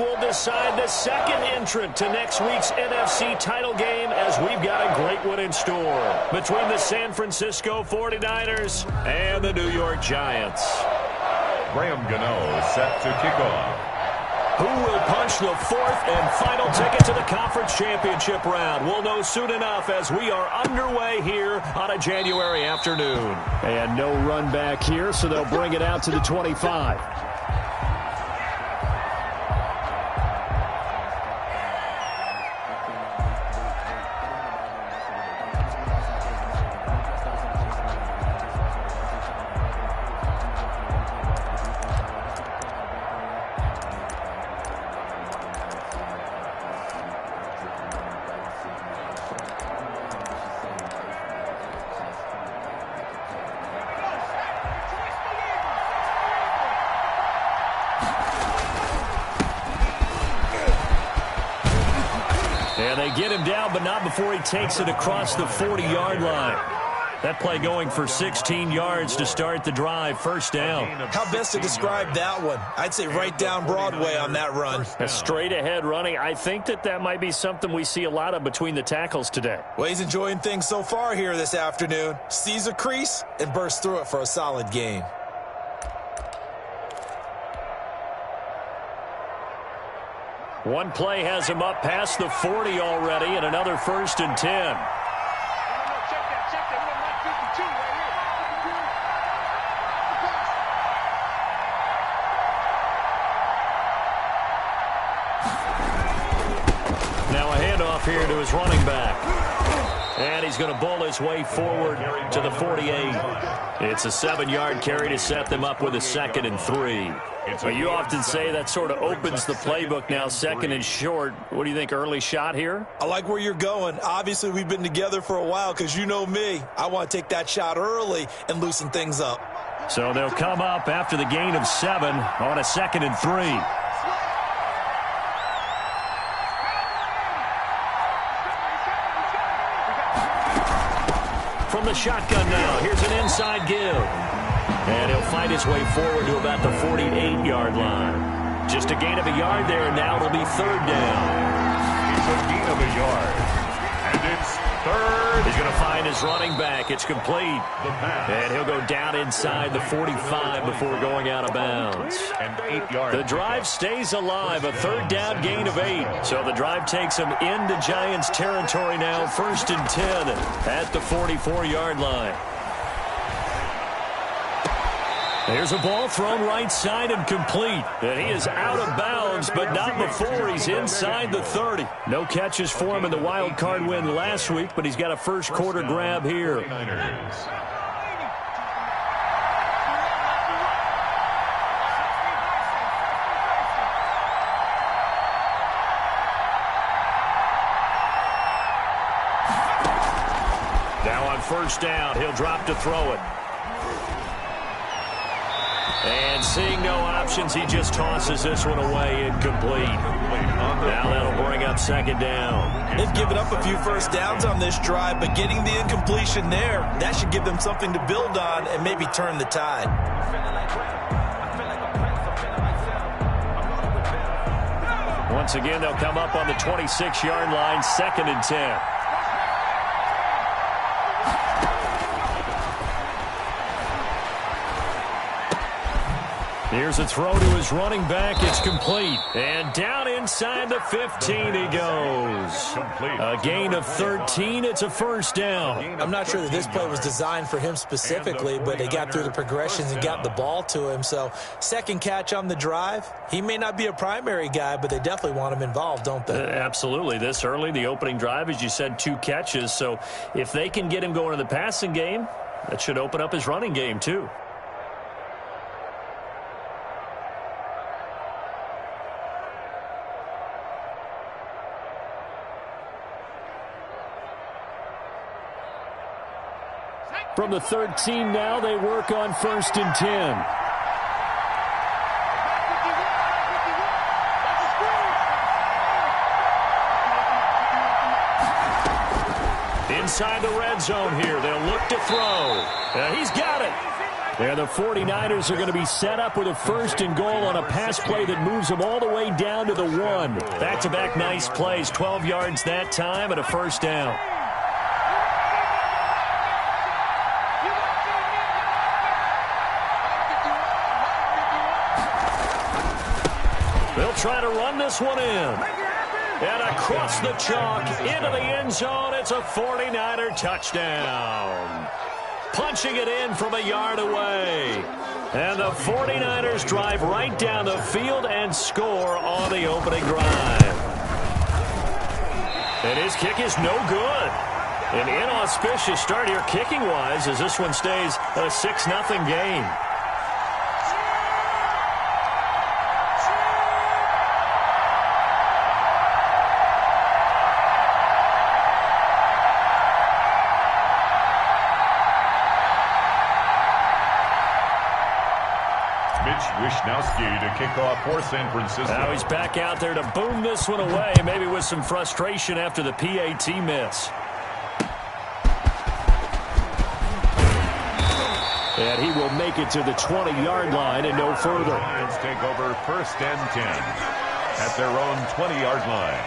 will decide the second entrant to next week's NFC title game, as we've got a great one in store between the San Francisco 49ers and the New York Giants. Graham Gano set to kick off. Who will punch the fourth and final ticket to the conference championship round? We'll know soon enough as we are underway here on a January afternoon. And no run back here, so they'll bring it out to the 25. And they get him down, but not before he takes it across the 40-yard line. That play going for 16 yards to start the drive, first down. How best to describe that one? I'd say right down Broadway on that run. A straight-ahead running. I think that might be something we see a lot of between the tackles today. Well, he's enjoying things so far here this afternoon. Sees a crease and bursts through it for a solid gain. One play has him up past the 40 already, and another first and 10. Now a handoff here to his running back. And he's going to bowl his way forward to the 48. It's a 7-yard carry to set them up with a 2nd and 3. But you often say that sort of opens the playbook now, 2nd and short. What do you think, early shot here? I like where you're going. Obviously, we've been together for a while because you know me. I want to take that shot early and loosen things up. So they'll come up after the gain of 7 on a 2nd and 3. From the shotgun now, here's an inside give. And he'll find his way forward to about the 48-yard line. Just a gain of a yard there, and now it'll be 3rd down. It's a gain of a yard. And it's 3rd. He's going to find his running back. It's complete. And he'll go down inside the 45 before going out of bounds. And 8 yards. The drive stays alive, a 3rd down gain of 8. So the drive takes him into Giants territory now, 1st and 10 at the 44-yard line. There's a ball thrown right side and complete. And he is out of bounds, but not before he's inside the 30. No catches for him in the wild card win last week, but he's got a first quarter grab here. Now on first down, he'll drop to throw it. And seeing no options, he just tosses this one away, incomplete. Now that'll bring up 2nd down. They've given up a few first downs on this drive, but getting the incompletion there, that should give them something to build on and maybe turn the tide. Once again, they'll come up on the 26-yard line, 2nd and 10. Here's a throw to his running back. It's complete. And down inside the 15 he goes. A gain of 13. It's a first down. I'm not sure that this play was designed for him specifically, but they got through the progressions and got the ball to him. So 2nd catch on the drive. He may not be a primary guy, but they definitely want him involved, don't they? Absolutely. This early, the opening drive, as you said, 2 catches. So if they can get him going in the passing game, that should open up his running game too. From the 13 now, they work on 1st and 10. Inside the red zone here, they'll look to throw. He's got it. And the 49ers are going to be set up with a 1st and goal on a pass play that moves them all the way down to the 1. Back-to-back nice plays, 12 yards that time and a 1st down. They'll try to run this one in. And across the chalk, into the end zone, it's a 49er touchdown. Punching it in from a yard away. And the 49ers drive right down the field and score on the opening drive. And his kick is no good. An inauspicious start here kicking-wise as this one stays a 6-0 game. Wishnowski to kick off for San Francisco. Now he's back out there to boom this one away, maybe with some frustration after the PAT miss. And he will make it to the 20-yard line and no further. The Lions take over 1st and 10 at their own 20-yard line.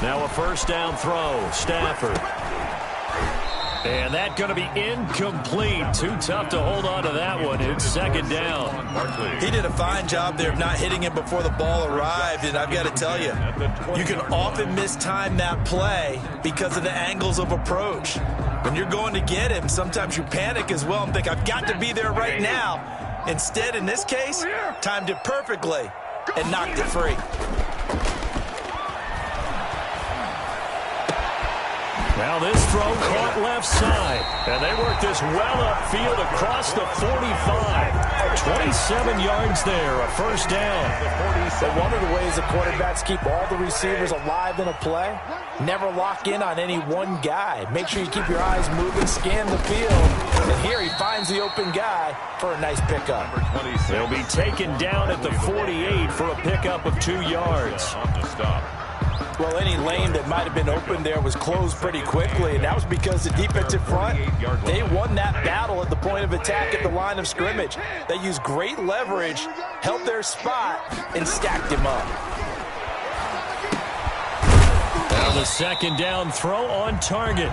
Now a 1st down throw, Stafford. And that's going to be incomplete. Too tough to hold on to that one. It's 2nd down. He did a fine job there of not hitting him before the ball arrived, and I've got to tell you, you can often mistime that play because of the angles of approach. When you're going to get him, sometimes you panic as well and think, I've got to be there right now. Instead, in this case, timed it perfectly and knocked it free. Now this throw caught left side. And they work this well upfield across the 45. 27 yards there, a 1st down. But one of the ways the quarterbacks keep all the receivers alive in a play, never lock in on any one guy. Make sure you keep your eyes moving, scan the field. And here he finds the open guy for a nice pickup. They'll be taken down at the 48 for a pickup of 2 yards. Well, any lane that might have been open there was closed pretty quickly, and that was because the defensive front, they won that battle at the point of attack at the line of scrimmage. They used great leverage, held their spot, and stacked him up. Now the 2nd down throw on target.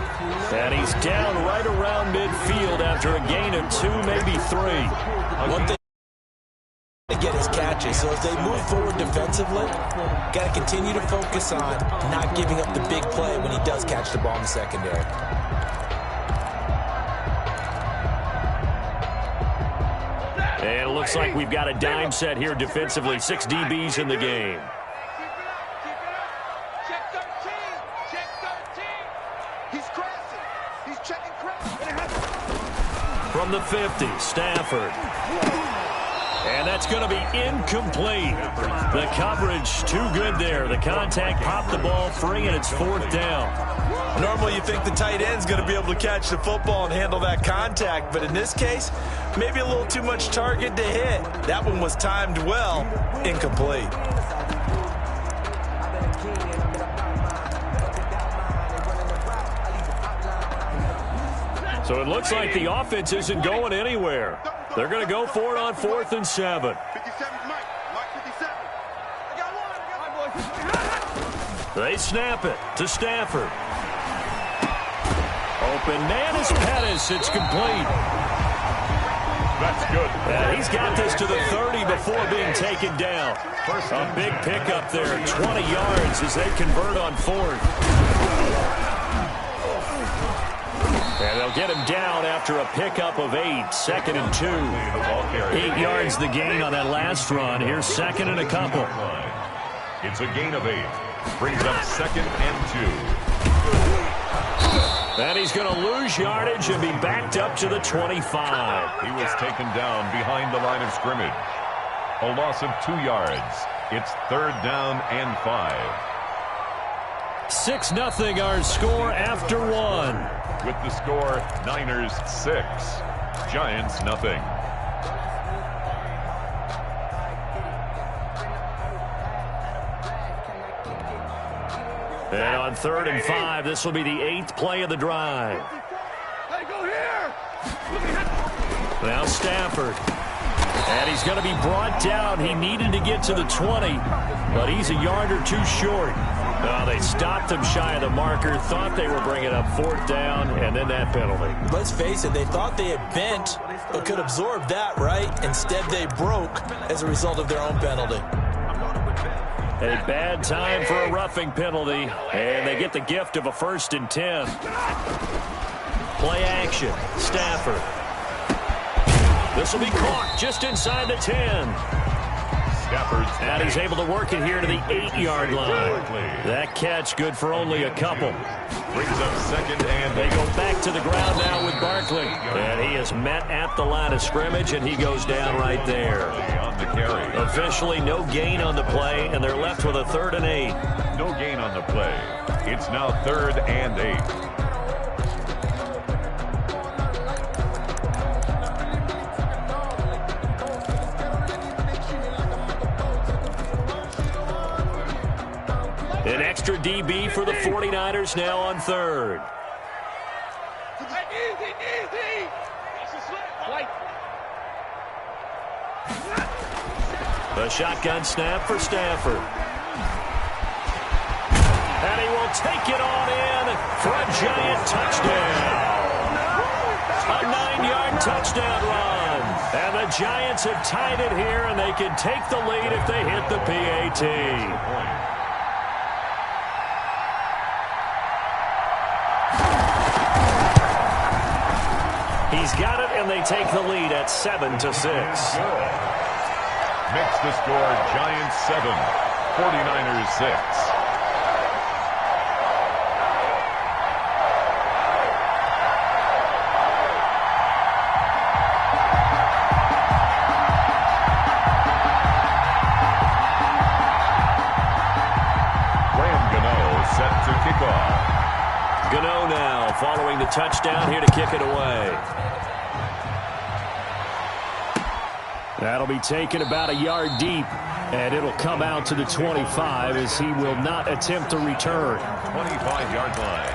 And he's down right around midfield after a gain of 2, maybe 3. One thing to get his catches, so as they move forward defensively, got to continue to focus on not giving up the big play when he does catch the ball in the secondary. And it looks like we've got a dime set here defensively. 6 DBs in the game. Check 13. Check 13. He's crossing. He's checking crossing. From the 50, Stafford. And that's going to be incomplete. The coverage too good there. The contact popped the ball free, and it's 4th down. Normally you think the tight end's going to be able to catch the football and handle that contact, but in this case, maybe a little too much target to hit. That one was timed well, incomplete. So it looks like the offense isn't going anywhere. They're going to go for it on 4th and 7. 57's Mike. Mike 57. I got one. They snap it to Stafford. Open man is Pettis. It's complete. That's good. And he's got this to the 30 before being taken down. A big pickup there, 20 yards as they convert on 4th. And they'll get him down after a pickup of 8, 2nd and 2. 8 yards the gain on that last run. Here's 2nd and a couple. It's a gain of 8. Brings up 2nd and 2. And he's going to lose yardage and be backed up to the 25. He was taken down behind the line of scrimmage. A loss of 2 yards. It's 3rd down and 5. 6-0 our score after 1. With the score, Niners 6, Giants nothing. And on 3rd and 5, this will be the 8th play of the drive. Hey, go here. Now Stafford. And he's going to be brought down. He needed to get to the 20, but he's a yard or 2 short. They stopped him shy of the marker, thought they were bringing up 4th down, and then that penalty. Let's face it, they thought they had bent but could absorb that, right? Instead, they broke as a result of their own penalty. A bad time for a roughing penalty, and they get the gift of a 1st and 10. Play action, Stafford. This will be caught just inside the 10. And he's able to work it here to the 8-yard line. That catch good for only a couple. Brings up 2nd and they go back to the ground now with Barkley. And he is met at the line of scrimmage, and he goes down right there. On the carry. Officially no gain on the play, and they're left with a 3rd and 8. No gain on the play. It's now 3rd and 8. An extra DB for the 49ers now on 3rd. The shotgun snap for Stafford. And he will take it on in for a giant touchdown. A 9-yard touchdown run. And the Giants have tied it here, and they can take the lead if they hit the PAT. He's got it, and they take the lead at 7-6. Makes the score Giants 7, 49ers 6. Set to kick off. Gano now following the touchdown here to kick it away. That'll be taken about a yard deep, and it'll come out to the 25 as he will not attempt to return. 25-yard line.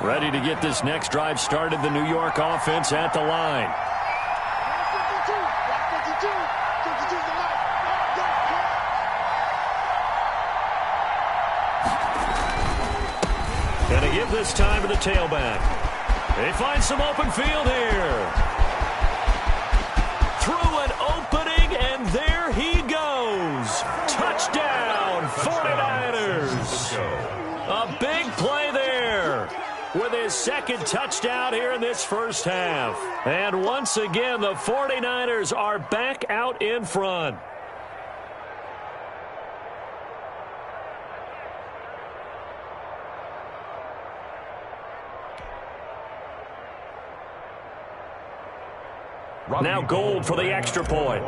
Ready to get this next drive started, the New York offense at the line. And to give this time to the tailback. They find some open field here. Through an opening, and there he goes. Touchdown, 49ers. A big play there with his 2nd touchdown here in this first half. And once again, the 49ers are back out in front. Now Gold for the extra point.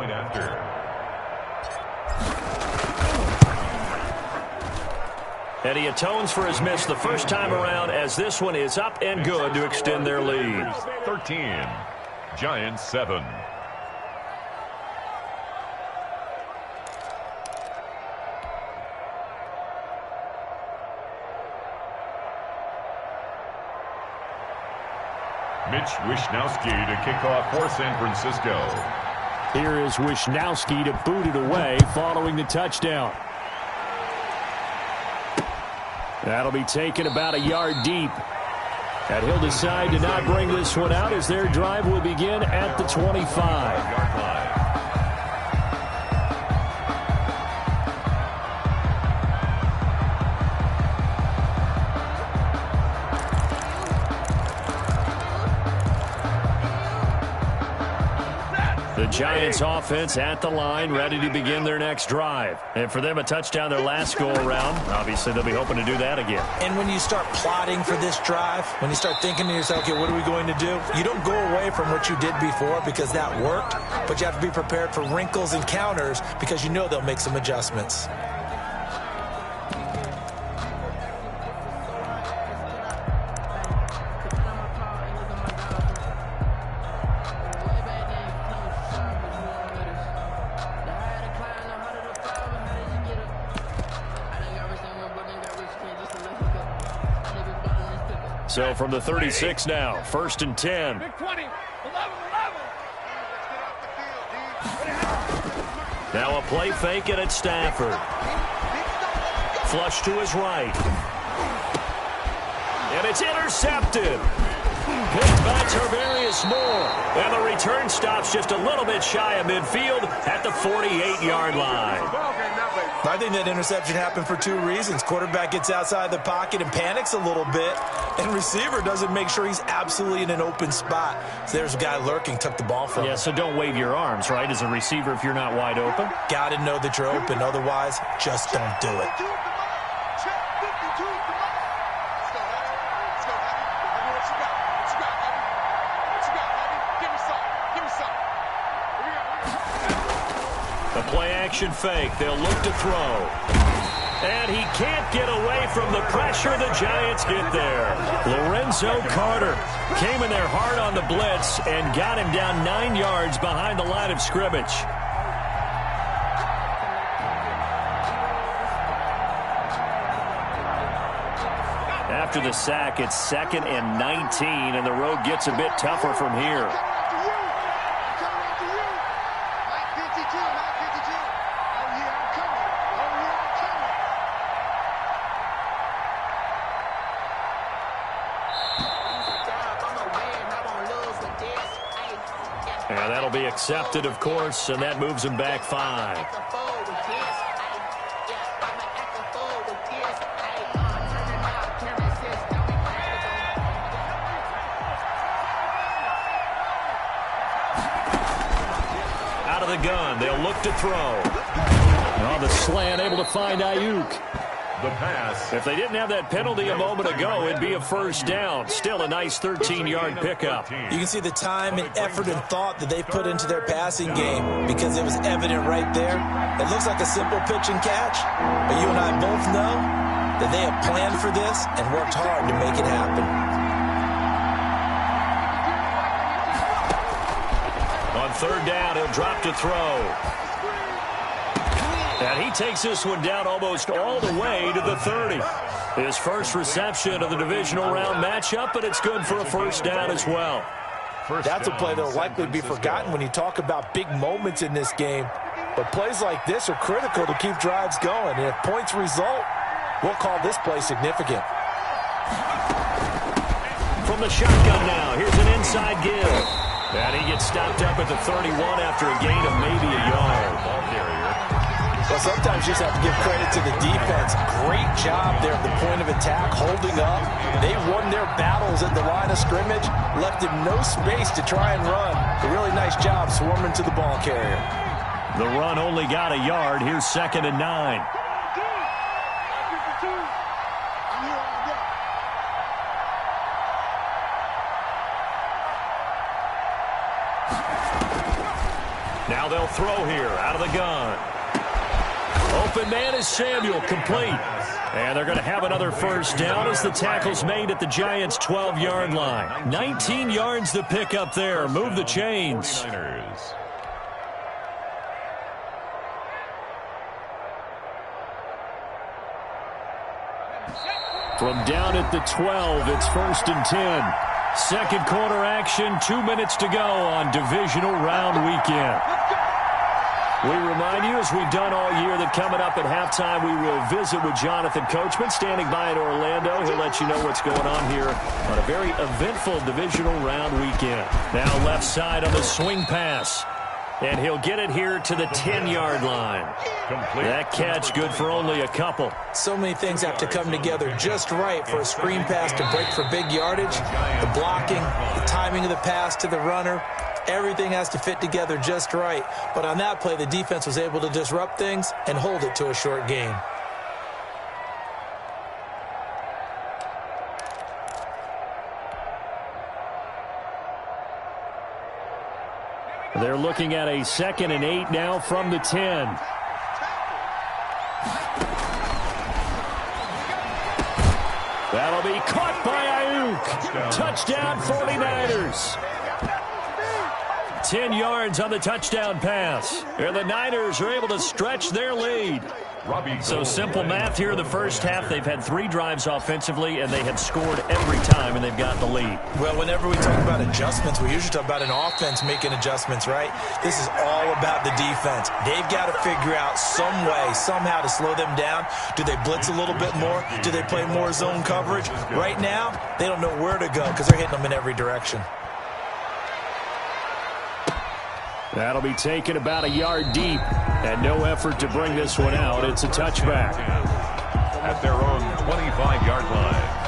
And he atones for his miss the first time around, as this one is up and good to extend their lead. 13, Giants 7. Mitch Wishnowsky to kick off for San Francisco. Here is Wishnowsky to boot it away following the touchdown. That'll be taken about a yard deep. And he'll decide to not bring this one out as their drive will begin at the 25. The Giants offense at the line, ready to begin their next drive. And for them, a touchdown their last go-around. Obviously, they'll be hoping to do that again. And when you start plotting for this drive, when you start thinking to yourself, okay, what are we going to do? You don't go away from what you did before because that worked, but you have to be prepared for wrinkles and counters because you know they'll make some adjustments. So from the 36 now, 1st and 10. Now a play fake it at Stafford. Flush to his right. And it's intercepted. Picked by Tarvarius Moore. And the return stops just a little bit shy of midfield at the 48-yard line. I think that interception happened for two reasons. Quarterback gets outside the pocket and panics a little bit, and receiver doesn't make sure he's absolutely in an open spot. So there's a guy lurking, took the ball from him. Yeah, so don't wave your arms, right, as a receiver if you're not wide open. Got to know that you're open. Otherwise, just don't do it. Play-action fake. They'll look to throw. And he can't get away from the pressure. The Giants get there. Lorenzo Carter came in there hard on the blitz and got him down 9 yards behind the line of scrimmage. After the sack, it's 2nd and 19, and the road gets a bit tougher from here. And that'll be accepted, of course, and that moves him back 5. Out of the gun, they'll look to throw. On the slant, able to find Ayuk. The pass. If they didn't have that penalty a moment ago, it'd be a first down. Still a nice 13-yard pickup. You can see the time and effort and thought that they put into their passing game because it was evident right there. It looks like a simple pitch and catch, but you and I both know that they have planned for this and worked hard to make it happen. On 3rd down, he'll drop to throw. And he takes this one down almost all the way to the 30. His first reception of the divisional round matchup, but it's good for a first down as well. That's a play that will likely be forgotten when you talk about big moments in this game. But plays like this are critical to keep drives going. And if points result, we'll call this play significant. From the shotgun now, here's an inside give. And he gets stopped up at the 31 after a gain of maybe a yard. Ball carrier. Well, sometimes you just have to give credit to the defense. Great job there at the point of attack, holding up. They won their battles at the line of scrimmage, left him no space to try and run. A really nice job swarming to the ball carrier. The run only got a yard. Here's 2nd and 9. Now they'll throw here out of the gun. Open man is Samuel, complete. And they're going to have another first down as the tackle's made at the Giants' 12-yard line. 19 yards to pick up there. Move the chains. From down at the 12, it's 1st and 10. Second quarter action, 2 minutes to go on divisional round weekend. We remind you, as we've done all year, that coming up at halftime, we will visit with Jonathan Coachman, standing by in Orlando. He'll let you know what's going on here on a very eventful divisional round weekend. Now left side on the swing pass. And he'll get it here to the 10-yard line. Complete. That catch good for only a couple. So many things have to come together just right for a screen pass to break for big yardage. The blocking, the timing of the pass to the runner, Everything has to fit together just right. But on that play, the defense was able to disrupt things and hold it to a short game. They're looking at a 2nd and 8 now from the 10. That'll be caught by Ayuk. Touchdown 49ers. 10 yards on the touchdown pass. And the Niners are able to stretch their lead. So simple math here in the first half. They've had 3 drives offensively, and they have scored every time, and they've got the lead. Well, whenever we talk about adjustments, we usually talk about an offense making adjustments, right? This is all about the defense. They've got to figure out some way, somehow to slow them down. Do they blitz a little bit more? Do they play more zone coverage? Right now, they don't know where to go because they're hitting them in every direction. That'll be taken about a yard deep, and no effort to bring this one out. It's a touchback. At their own 25-yard line.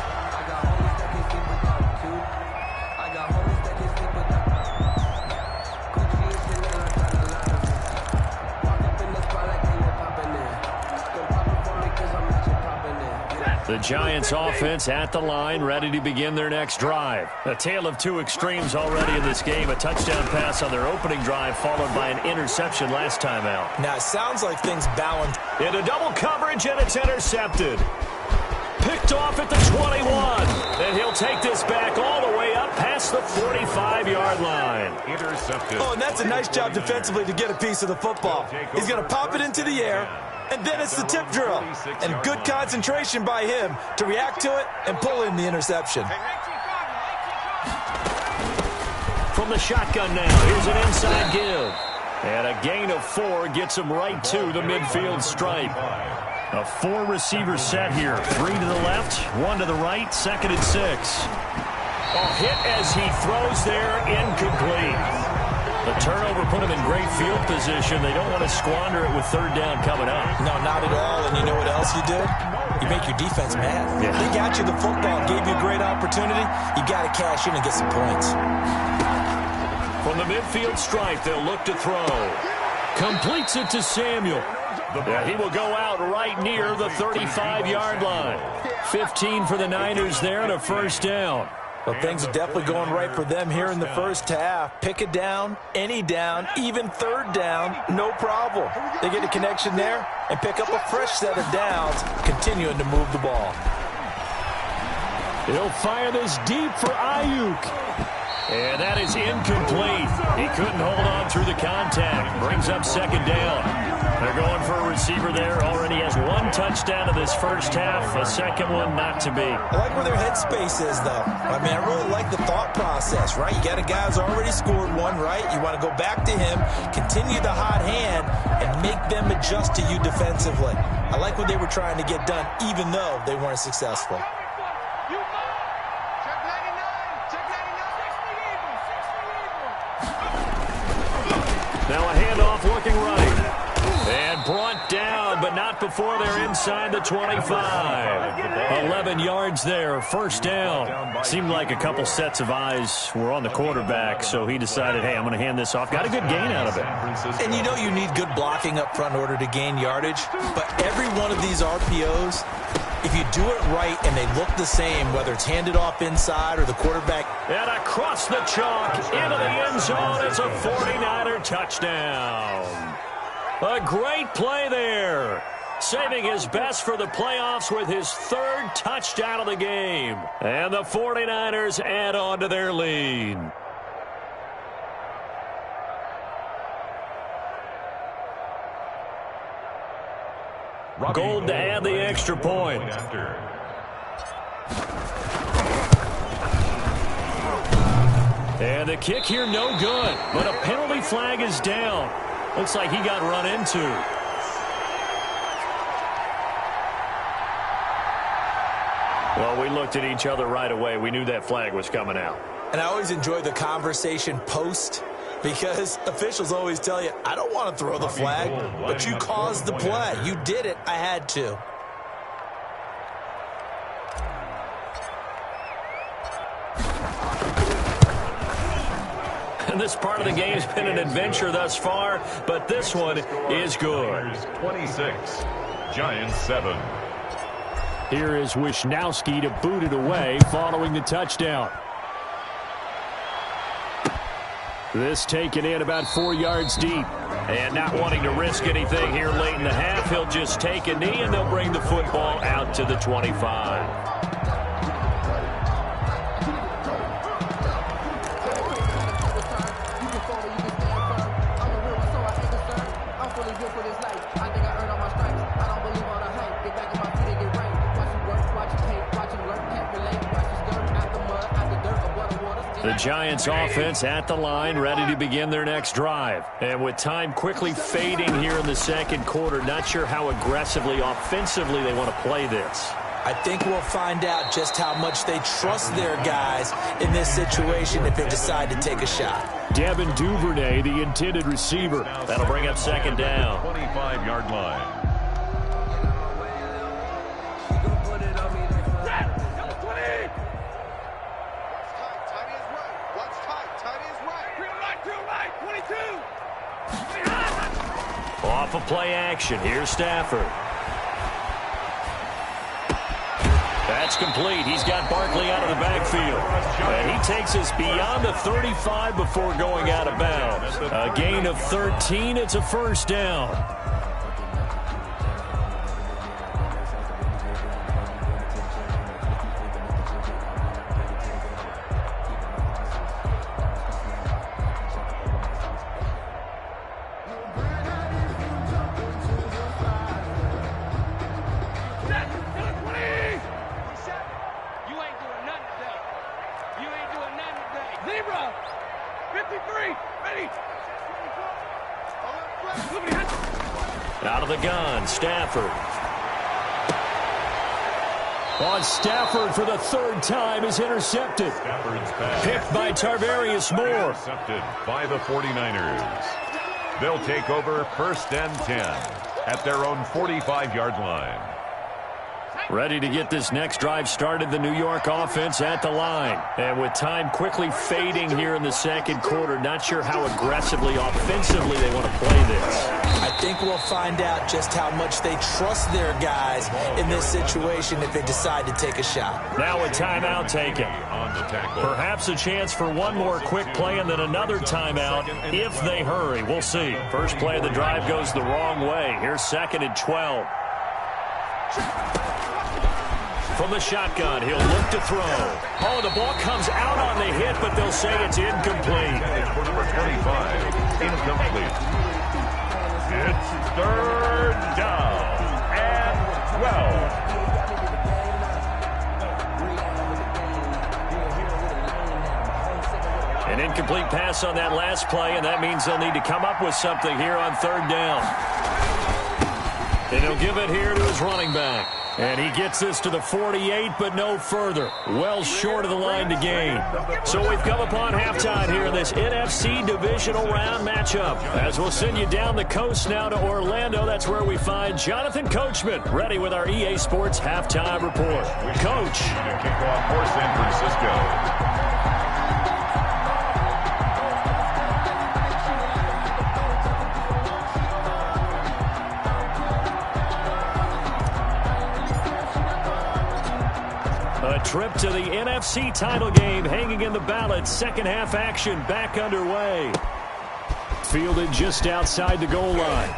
The Giants offense at the line, ready to begin their next drive. A tale of 2 extremes already in this game. A touchdown pass on their opening drive, followed by an interception last time out. Now, it sounds like things balance. Into double coverage, and it's intercepted. Picked off at the 21. And he'll take this back all the way up past the 45-yard line. Intercepted. Oh, and that's a nice job defensively to get a piece of the football. He's going to pop it into the air. And then it's the tip drill. And good concentration by him to react to it and pull in the interception. From the shotgun now, here's an inside give. And a gain of 4 gets him right to the midfield stripe. A 4-receiver set here. 3 to the left, 1 to the right, 2nd and 6. A hit as he throws there, incomplete. The turnover put him in great field position. They don't want to squander it with 3rd down coming up. No, not at all. And you know what else you do? You make your defense mad. Yeah. They got you the football, gave you a great opportunity. You got to cash in and get some points. From the midfield stripe, they'll look to throw. Completes it to Samuel. Yeah, he will go out right near the 35-yard line. 15 for the Niners there and a 1st down. Well, things are definitely going right for them here in the first half. Pick a down, any down, even 3rd down, no problem. They get a connection there and pick up a fresh set of downs, continuing to move the ball. He'll fire this deep for Ayuk. And that is incomplete. He couldn't hold on through the contact. Brings up 2nd down. They're going for a receiver there. Already has 1 touchdown in this first half. A 2nd one not to be. I like where their headspace is, though. I mean, I really like the thought process, right? You got a guy who's already scored 1, right? You want to go back to him, continue the hot hand, and make them adjust to you defensively. I like what they were trying to get done, even though they weren't successful. Now a handoff looking right. And brought down, but not before they're inside the 25. 11 yards there, 1st down. Seemed like a couple sets of eyes were on the quarterback, so he decided, hey, I'm going to hand this off. Got a good gain out of it. And you know you need good blocking up front in order to gain yardage, but every one of these RPOs, if you do it right and they look the same, whether it's handed off inside or the quarterback. And across the chalk, into the end zone, it's a 49er touchdown. A great play there. Saving his best for the playoffs with his 3rd touchdown of the game. And the 49ers add on to their lead. Gold to add the extra point. And the kick here, no good. But a penalty flag is down. Looks like he got run into. Well, we looked at each other right away. We knew that flag was coming out. And I always enjoy the conversation post, because officials always tell you, I don't want to throw the flag, but you caused the play. You did it. I had to. This part of the game's been an adventure thus far, but this one is good. 26, Giants 7. Here is Wisnowski to boot it away following the touchdown. This taken in about 4 yards deep. And not wanting to risk anything here late in the half, he'll just take a knee, and they'll bring the football out to the 25. The Giants offense at the line, ready to begin their next drive. And with time quickly fading here in the second quarter, not sure how aggressively, offensively they want to play this. I think we'll find out just how much they trust their guys in this situation if they decide to take a shot. Devin Duvernay, the intended receiver. That'll bring up second down. 25-yard line. Off of play action. Here's Stafford. That's complete. He's got Barkley out of the backfield. And he takes us beyond the 35 before going out of bounds. A gain of 13. It's a first down. Out of the gun, Stafford. On Stafford for the third time is intercepted. Picked by Tarvarius Moore. Intercepted by the 49ers. They'll take over first and 10 at their own 45-yard line. Ready to get this next drive started, the New York offense at the line. And with time quickly fading here in the second quarter, not sure how aggressively, offensively they want to play this. I think we'll find out just how much they trust their guys in this situation if they decide to take a shot. Now a timeout taken. On the tackle. Perhaps a chance for one more quick play and then another timeout if they hurry. We'll see. First play of the drive goes the wrong way. Here's second and 12. From the shotgun, he'll look to throw. Oh, the ball comes out on the hit, but they'll say it's incomplete. For number 25, incomplete. It's third down and 12. An incomplete pass on that last play, and that means they'll need to come up with something here on third down. And he'll give it here to his running back. And he gets this to the 48, but no further. Well short of the line to gain. So we've come upon halftime here in this NFC divisional round matchup. As we'll send you down the coast now to Orlando, that's where we find Jonathan Coachman, ready with our EA Sports halftime report. Coach. Kickoff for San Francisco. A trip to the NFC title game hanging in the balance. Second half action back underway. Fielded just outside the goal line.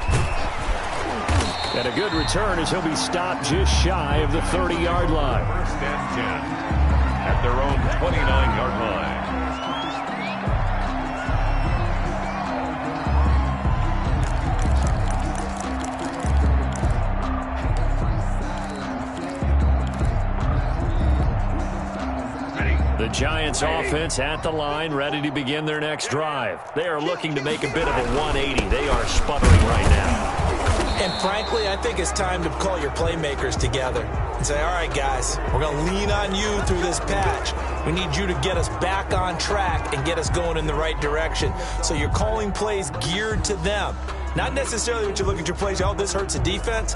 And a good return as he'll be stopped just shy of the 30-yard line. First and 10 at their own 29-yard line. The Giants offense at the line, ready to begin their next drive. They are looking to make a bit of a 180. They are sputtering right now. And frankly, I think it's time to call your playmakers together and say, all right, guys, we're going to lean on you through this patch. We need you to get us back on track and get us going in the right direction. So you're calling plays geared to them. Not necessarily what you look at your plays, oh, this hurts the defense.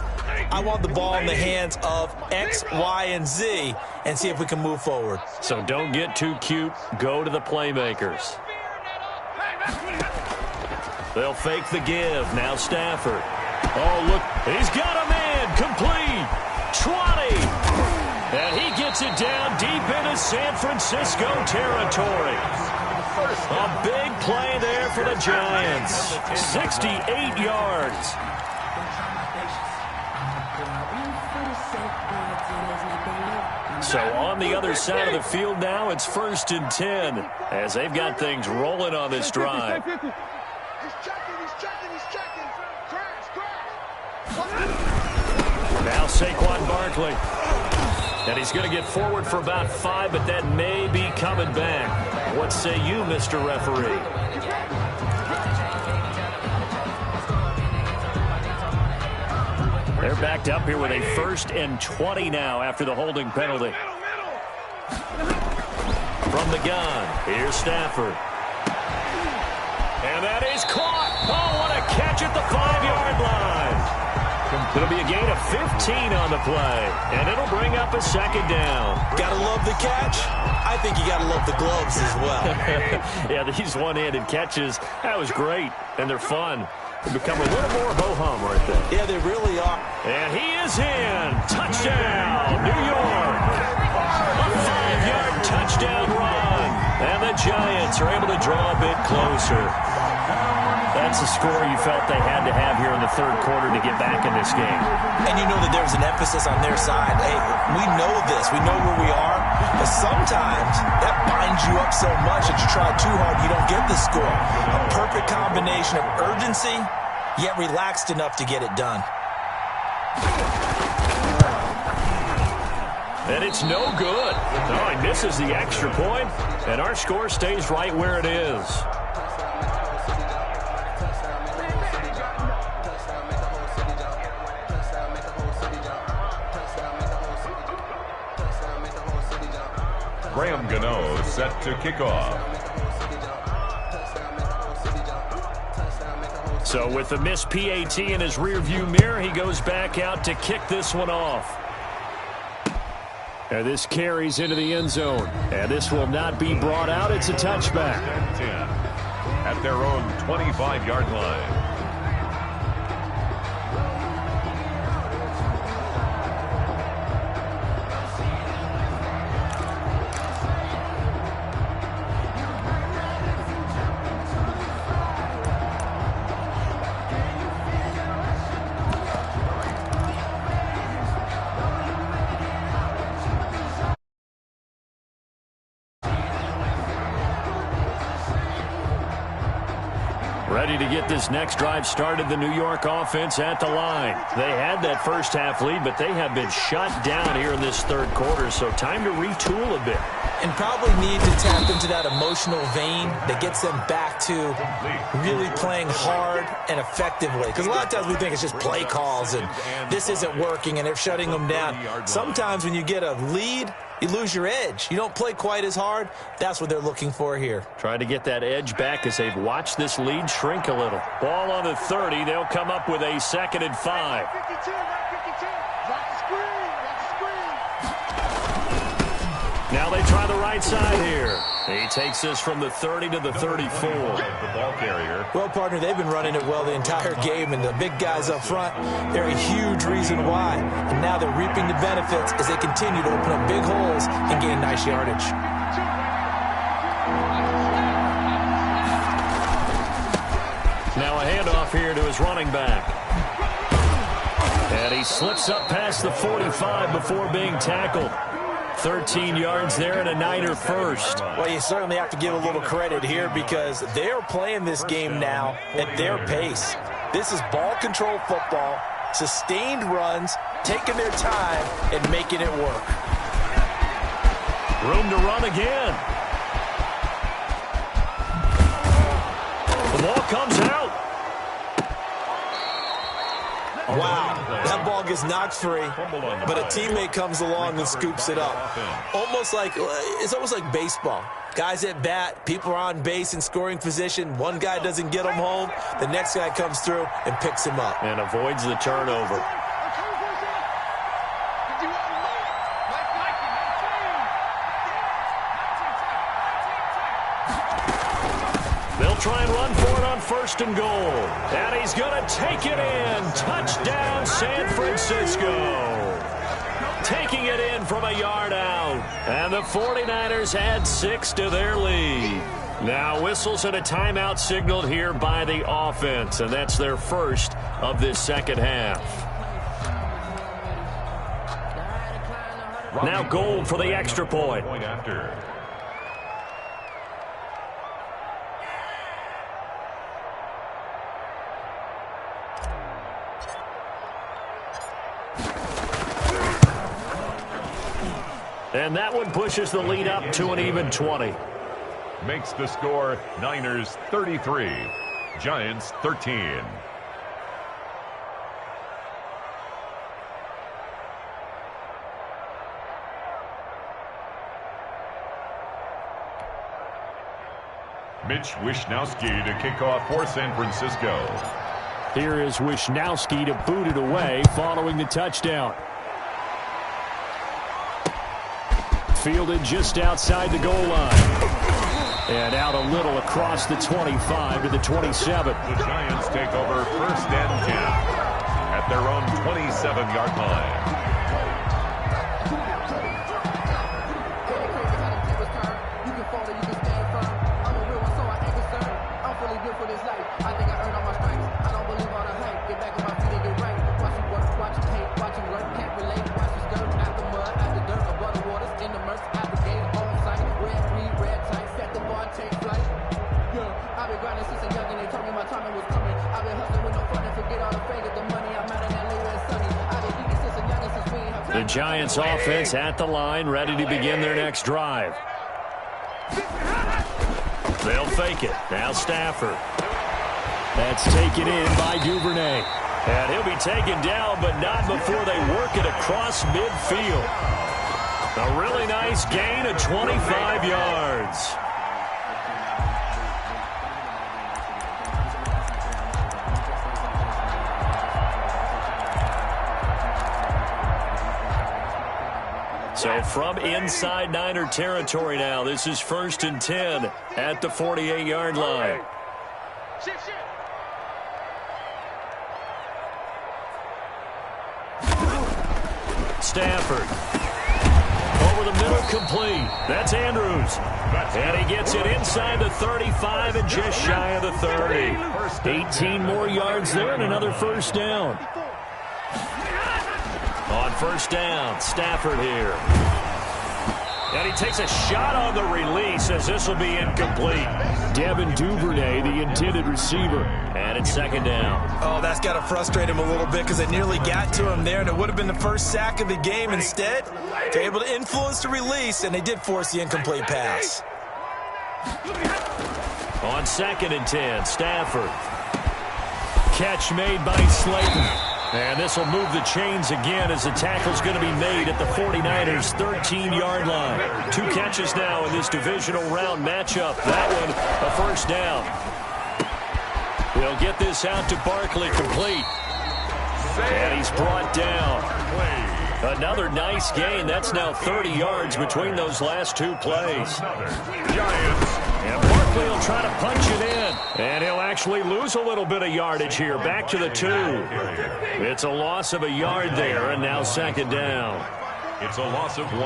I want the ball in the hands of X, Y, and Z and see if we can move forward. So don't get too cute. Go to the playmakers. They'll fake the give. Now Stafford. Oh, look. He's got a man. Complete. 20. And he gets it down deep into San Francisco territory. A big play there for the Giants. 68 yards. So on the other side of the field now, it's 1st and 10 as they've got things rolling on this drive. He's checking. Crash. Now Saquon Barkley. And he's going to get forward for about 5, but that may be coming back. What say you, Mr. Referee? They're backed up here with a 1st and 20 now after the holding penalty. From the gun, here's Stafford. And that is caught. Oh, what a catch at the 5-yard line. It'll be a gain of 15 on the play, and it'll bring up a 2nd down. Gotta love the catch. I think you gotta love the gloves as well. Yeah, these one-handed catches, that was great, and they're fun. They become a little more ho-hum right there. Yeah, they really are. And he is in. Touchdown, New York. A 5-yard touchdown run. And the Giants are able to draw a bit closer. That's a score you felt they had to have here in the 3rd quarter to get back in this game. And you know that there's an emphasis on their side. Hey, we know this. We know where we are. But sometimes that binds you up so much that you try too hard, you don't get the score. A perfect combination of urgency, yet relaxed enough to get it done. And it's no good. Oh, he misses the extra point, and our score stays right where it is. Graham Gano set to kick off. So with the missed PAT in his rearview mirror, he goes back out to kick this one off. And this carries into the end zone. And this will not be brought out. It's a touchback. 10 at their own 25-yard line. Ready to get this next drive started, the New York offense at the line. They had that first half lead, but they have been shut down here in this 3rd quarter, so time to retool a bit. And probably need to tap into that emotional vein that gets them back to really playing hard and effectively. Because a lot of times we think it's just play calls and this isn't working and they're shutting them down. Sometimes when you get a lead, you lose your edge. You don't play quite as hard. That's what they're looking for here. Trying to get that edge back as they've watched this lead shrink a little. Ball on the 30. They'll come up with a 2nd and 5. Now they try the right side here. He takes this from the 30 to the 34. The ball carrier. Well, partner, they've been running it well the entire game, and the big guys up front, they're a huge reason why. And now they're reaping the benefits as they continue to open up big holes and gain nice yardage. Now a handoff here to his running back. And he slips up past the 45 before being tackled. 13 yards there and a Niner first. Well, you certainly have to give a little credit here because they're playing this game now at their pace. This is ball control football, sustained runs, taking their time and making it work. Room to run again. The ball comes out. Wow, that ball gets knocked free, but a teammate comes along and scoops it up. It's almost like baseball. Guys at bat, people are on base in scoring position. One guy doesn't get him home. The next guy comes through and picks him up. And avoids the turnover. They'll try and run for it on 1st and goal. And he's going to take it in. Touchdown, San Francisco. Taking it in from a yard out. And the 49ers add 6 to their lead. Now whistles and a timeout signaled here by the offense. And that's their first of this second half. Now Gold for the extra point. And that one pushes the lead up to an even 20. Makes the score Niners 33, Giants 13. Mitch Wishnowsky to kick off for San Francisco. Here is Wishnowsky to boot it away following the touchdown. Fielded just outside the goal line. And out a little across the 25 to the 27. The Giants take over 1st and 10 at their own 27-yard line. The Giants offense at the line, ready to begin their next drive. They'll fake it. Now Stafford. That's taken in by Duvernay. And he'll be taken down, but not before they work it across midfield. A really nice gain of 25 yards. So from inside Niner territory now, this is 1st and 10 at the 48-yard line. Stafford. Over the middle, complete. That's Andrews. And he gets it inside the 35 and just shy of the 30. 18 more yards there and another 1st down. On 1st down, Stafford here. And he takes a shot on the release as this will be incomplete. Devin Duvernay, the intended receiver. And it's 2nd down. Oh, that's got to frustrate him a little bit because they nearly got to him there, and it would have been the first sack of the game. Instead, they're able to influence the release, and they did force the incomplete pass. On 2nd and 10, Stafford. Catch made by Slayton. And this will move the chains again as the tackle's going to be made at the 49ers' 13-yard line. 2 catches now in this divisional round matchup. That one, a 1st down. They'll get this out to Barkley, complete. And he's brought down. Another nice gain. That's now 30 yards between those last 2 plays. Giants. And Barkley will try to punch it in. And he'll actually lose a little bit of yardage here. Back to the 2. It's a loss of a yard there, and now 2nd down. It's a loss of 1.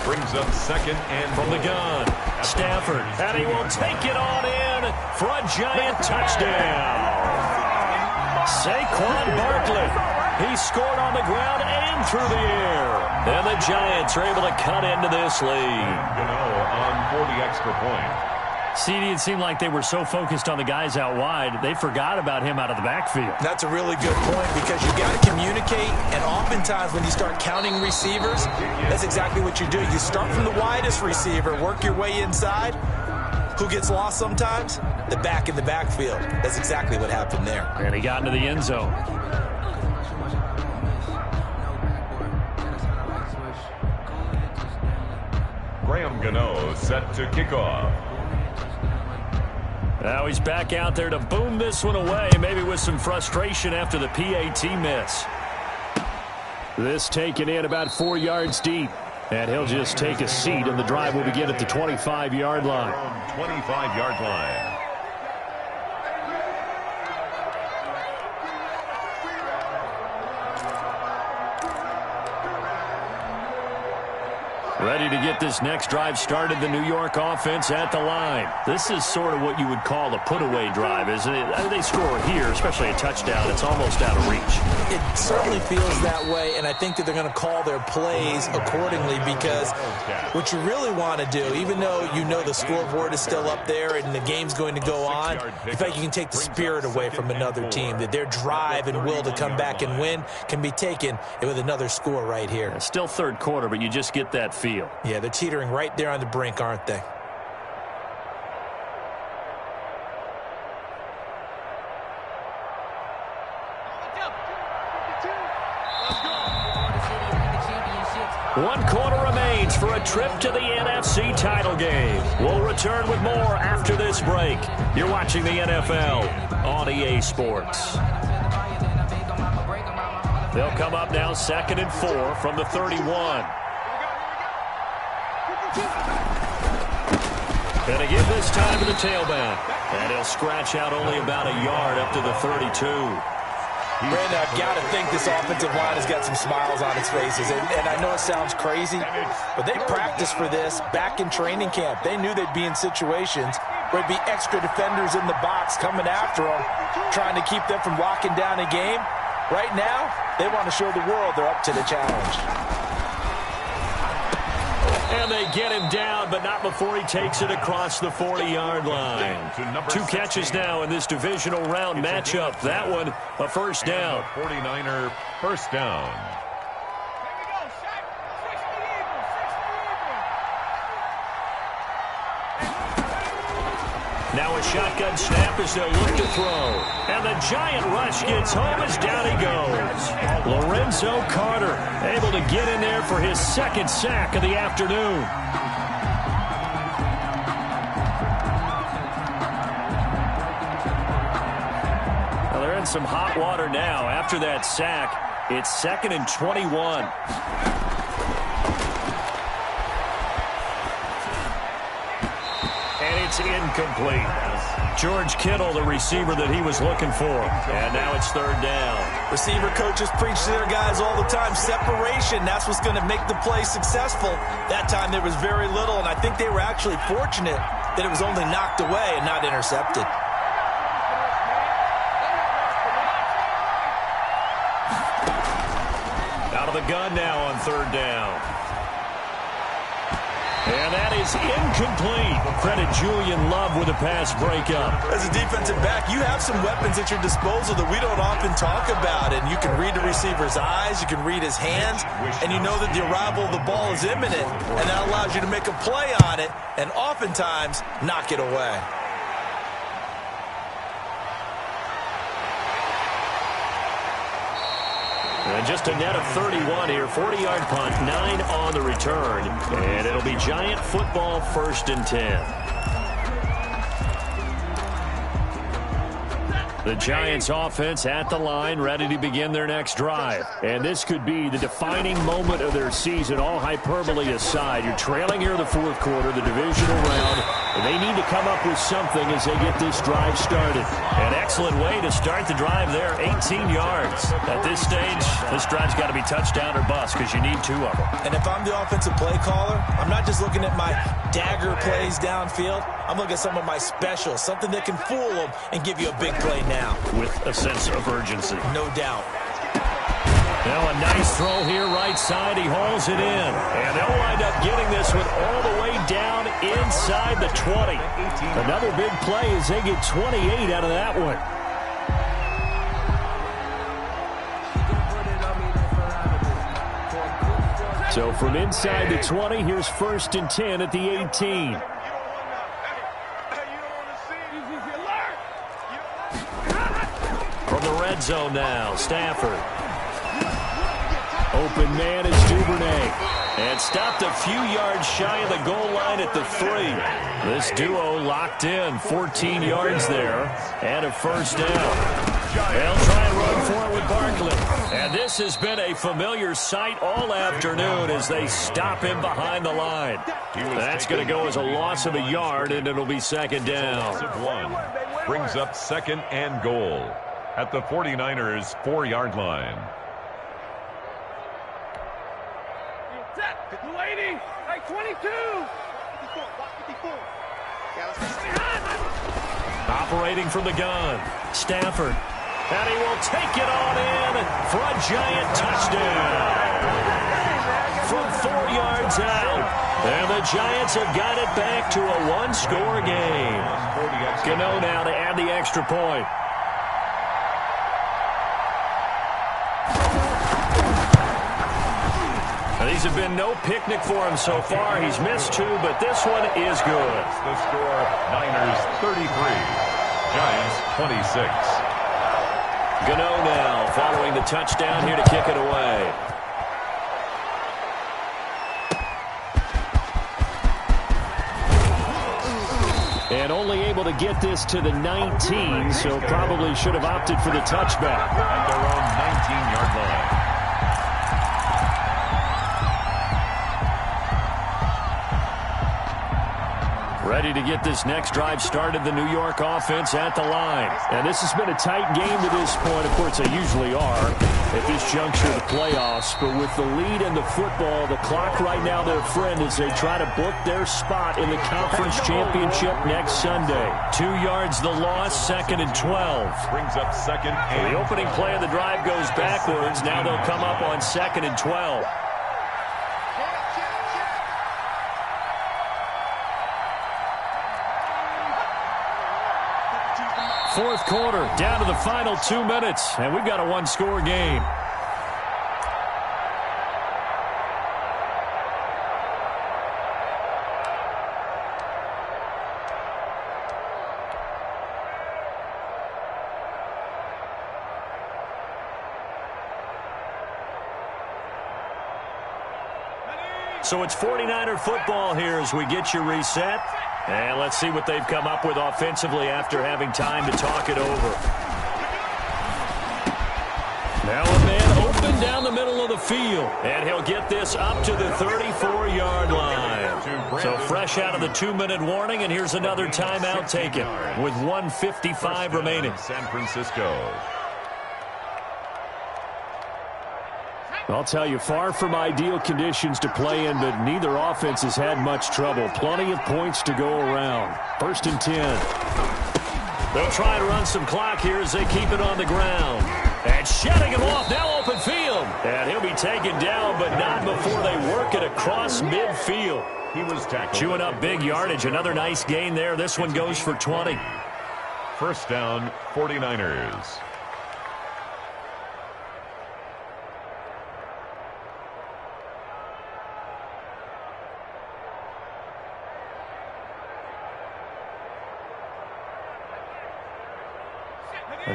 Brings up 2nd and from the gun. Stafford. And he will take it on in for a Giant touchdown. Saquon Barkley. He scored on the ground and through the air. And the Giants are able to cut into this lead. On for the extra point. CD, it seemed like they were so focused on the guys out wide, they forgot about him out of the backfield. That's a really good point because you got to communicate, and oftentimes when you start counting receivers, that's exactly what you do. You start from the widest receiver, work your way inside. Who gets lost sometimes? The back in the backfield. That's exactly what happened there. And he got into the end zone. Graham Gano set to kick off. Now he's back out there to boom this one away, maybe with some frustration after the PAT miss. This taken in about 4 yards deep. And he'll just take a seat, and the drive will begin at the 25-yard line. 25-yard line. Ready to get this next drive started, the New York offense at the line. This is sort of what you would call a put-away drive, isn't it? They score here, especially a touchdown. It's almost out of reach. It certainly feels that way, and I think that they're going to call their plays accordingly, because what you really want to do, even though you know the scoreboard is still up there and the game's going to go on, in fact, you can take the spirit away from another team, that their drive and will to come back and win can be taken with another score right here. Still third quarter, but you just get that feel. Yeah, they're teetering right there on the brink, aren't they? One quarter remains for a trip to the NFC title game. We'll return with more after this break. You're watching the NFL on EA Sports. They'll come up now 2nd and 4 from the 31. Gonna give this time to the tailback. And he'll scratch out only about a yard up to the 32. Brandon, I've got to think this offensive line has got some smiles on its faces. And I know it sounds crazy, but they practiced for this back in training camp. They knew they'd be in situations where there'd be extra defenders in the box coming after them, trying to keep them from locking down a game. Right now, they want to show the world they're up to the challenge. And they get him down, but not before he takes it across the 40-yard line. 2 catches now in this divisional round matchup. That one, a first down. 49er first down. Now a shotgun snap as they'll look to throw. And the giant rush gets home as down he goes. Lorenzo Carter able to get in there for his 2nd sack of the afternoon. Well, they're in some hot water now. After that sack, it's 2nd and 21. It's incomplete. George Kittle, the receiver that he was looking for. And now it's 3rd down. Receiver coaches preach to their guys all the time. Separation, that's what's going to make the play successful. That time there was very little, and I think they were actually fortunate that it was only knocked away and not intercepted. Out of the gun now on 3rd down. And that is incomplete. Credit Julian Love with a pass breakup. As a defensive back, you have some weapons at your disposal that we don't often talk about. And you can read the receiver's eyes, you can read his hands, and you know that the arrival of the ball is imminent. And that allows you to make a play on it and oftentimes knock it away. And just a net of 31 here. 40-yard punt, 9 on the return. And it'll be Giant football, 1st and 10. The Giants offense at the line, ready to begin their next drive. And this could be the defining moment of their season, all hyperbole aside. You're trailing here in the 4th quarter, the divisional round, and they need to come up with something as they get this drive started. An excellent way to start the drive there, 18 yards. At this stage, this drive's got to be touchdown or bust because you need 2 of them. And if I'm the offensive play caller, I'm not just looking at my dagger plays downfield. I'm looking at some of my specials, something that can fool them and give you a big play now. With a sense of urgency. No doubt. Now a nice throw here right side. He hauls it in. And they'll wind up getting this one all the way down inside the 20. Another big play as they get 28 out of that one. So from inside the 20, here's 1st and 10 at the 18. From the red zone now, Stafford. Open man is Duvernay. And stopped a few yards shy of the goal line at the 3. This duo locked in, 14 yards there, and a 1st down. They'll try and run for it with Barkley. And this has been a familiar sight all afternoon as they stop him behind the line. That's going to go as a loss of a yard, and it'll be 2nd down. Brings up 2nd and goal at the 49ers' 4-yard line. Separating from the gun. Stafford. And he will take it on in for a giant touchdown. From 4 yards out. And the Giants have got it back to a one-score game. Gano now to add the extra point. These have been no picnic for him so far. He's missed 2, but this one is good. The score, Niners 33, Giants 26. Gano now following the touchdown here to kick it away. And only able to get this to the 19, so probably should have opted for the touchback. At their own 19-yard line. Ready to get this next drive started, the New York offense at the line. And this has been a tight game to this point. Of course, they usually are at this juncture of the playoffs. But with the lead in the football, the clock right now their friend as they try to book their spot in the conference championship next Sunday. 2 yards the loss, 2nd and 12. Brings up 2nd and the opening play of the drive goes backwards. Now they'll come up on 2nd and 12. Fourth quarter, down to the final 2 minutes, and we've got a one-score game. So it's 49er football here as we get you reset. And let's see what they've come up with offensively after having time to talk it over. Now a man open down the middle of the field. And he'll get this up to the 34-yard line. So fresh out of the 2-minute warning, and here's another timeout taken with 1:55 remaining. San Francisco. I'll tell you, far from ideal conditions to play in, but neither offense has had much trouble. Plenty of points to go around. 1st and 10. They'll try to run some clock here as they keep it on the ground. And shutting him off, now open field. And he'll be taken down, but not before they work it across midfield. He was tackled. Chewing up big yardage. Another nice gain there. This one goes for 20. First down, 49ers.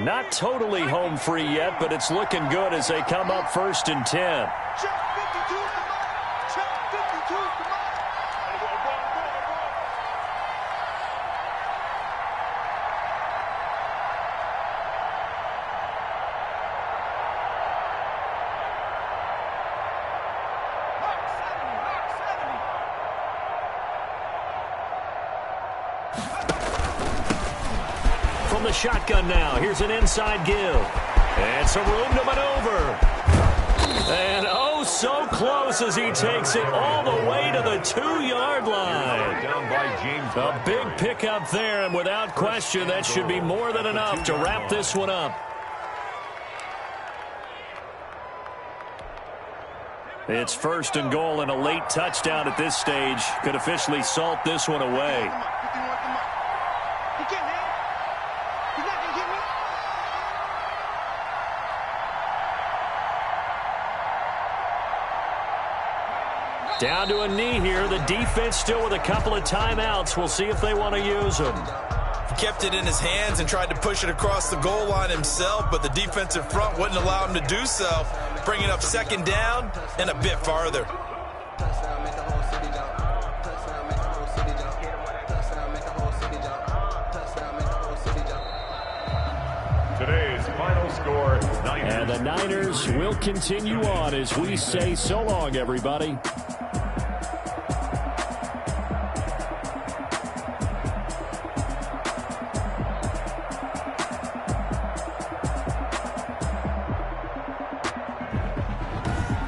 Not totally home free yet, but it's looking good as they come up 1st and 10. From the shotgun now, here's an inside give. And some room to maneuver. And oh, so close as he takes it all the way to the 2-yard line. Down by James. A big pickup there, and without question, that should be more than enough to wrap this one up. It's 1st and goal, and a late touchdown at this stage could officially salt this one away. Down to a knee here. The defense still with a couple of timeouts. We'll see if they want to use them. Kept it in his hands and tried to push it across the goal line himself, but the defensive front wouldn't allow him to do so. Bringing up 2nd down and a bit farther. Today's final score, Niners. And the Niners will continue on as we say so long, everybody.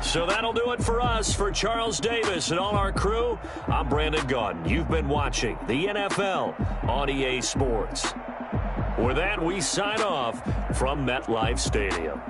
So that'll do it for us. For Charles Davis and all our crew, I'm Brandon Gaudin. You've been watching the NFL on EA Sports. With that, we sign off from MetLife Stadium.